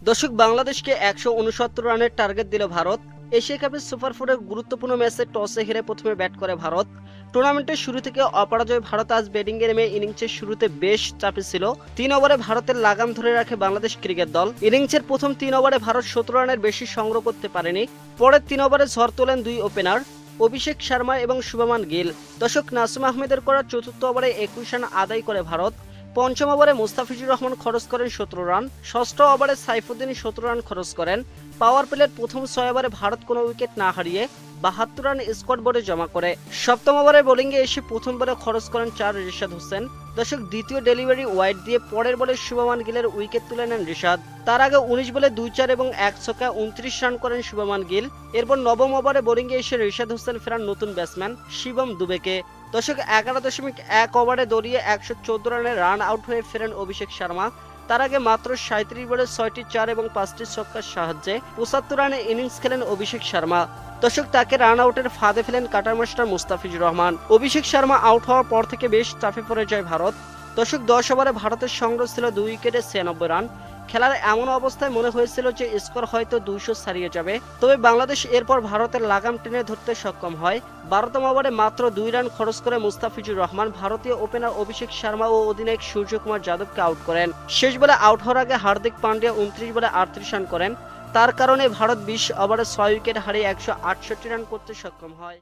দর্শক, বাংলাদেশকে ১৬৯ রানের টার্গেট দিল ভারত। এশিয়া কাপের সুপার ফোরের গুরুত্বপূর্ণ ম্যাচে টসে হেরে প্রথমে ব্যাট করে ভারত। টুর্নামেন্টের শুরু থেকে অপরাজয় ভারত আজ ব্যাটিংয়ে নেমে ইনিংসের শুরুতে বেশ চাপে ছিল। ৩ ওভারে ভারতের লাগাম ধরে রাখে বাংলাদেশ ক্রিকেট দল। ইনিংসের প্রথম ৩ ওভারে ভারত ১৭ রানের বেশি সংগ্রহ করতে পারেনি। পরের ৩ ওভারে ঝড় তোলেন দুই ওপেনার অভিষেক শর্মা এবং শুভমান গিল। দর্শক, নাসুম আহমেদের করা চতুর্থ ওভারে ২১ রান আদায় করে ভারত। পঞ্চম ওভারে মুস্তাফিজুর রহমান খরচ করেন ১৭ রান। ষষ্ঠ ওভারে সাইফুদ্দিন ১৭ রান খরচ করেন। পাওয়ার প্লের প্রথম ৬ ওভারে ভারত কোনো উইকেট না হারিয়ে ৭২ রান স্কোয়াড বোর্ডে জমা করে। সপ্তম ওভারে বোলিংয়ে এসে প্রথম বলে খরচ করেন ৪ রিশাদ হোসেন। দর্শক, দ্বিতীয় ডেলিভারি ওয়াইড দিয়ে পরের বলে শুভমান গিলের উইকেট তুলে নেন রিশাদ। তার আগে ১৯ বলে ২-৪ এবং ১ ছক্কায় ২৯ রান করেন শুভমান গিল। এরপর নবম ওভারে বোলিংয়ে এসে রিশাদ হোসেন ফেরান নতুন ব্যাটসম্যান শিবম দুবেকে। দর্শক, ১১.১ ওভারে দৌড়িয়ে ১১৪ রানে রান আউট হয়ে ফেরেন অভিষেক শর্মা। তার আগে মাত্র ৩৭ বলে ৬টি ৪ এবং ৫টি ছক্কার সাহায্যে ৭৫ রানে ইনিংস খেলেন অভিষেক শর্মা। দর্শক, তাকে রান আউটের ফাঁদে ফেলেন cutter master Mustafizur Rahman. Abhishek Sharma out হওয়ার পর থেকে বেশ চাপে পড়ে যায় ভারত। দর্শক, ১০ ওভারে ভারতের সংগ্রহ ছিল ২ উইকেটে ৯৬ রান। খেলার এমন অবস্থায় মনে হয়েছিল যে স্কোর হয়তো ২০০ ছাড়িয়ে যাবে, তবে বাংলাদেশ এরপর ভারতের লাগাম টেনে ধরতে সক্ষম হয়। ১২তম ওভারে মাত্র ২ রান খরচ করে মুস্তাফিজুর রহমান ভারতীয় ওপেনার অভিষেক শর্মা ও অধিনায়ক সূর্যকুমার যাদবকে আউট করেন। শেষ বলে আউট হওয়ার আগে হার্দিক পান্ডিয়া ২৯ বলে ৩৮ রান করেন। তার কারণে ভারত ২০ ওভারে ৬ উইকেট হারিয়ে ১৬৮ রান করতে সক্ষম হয়।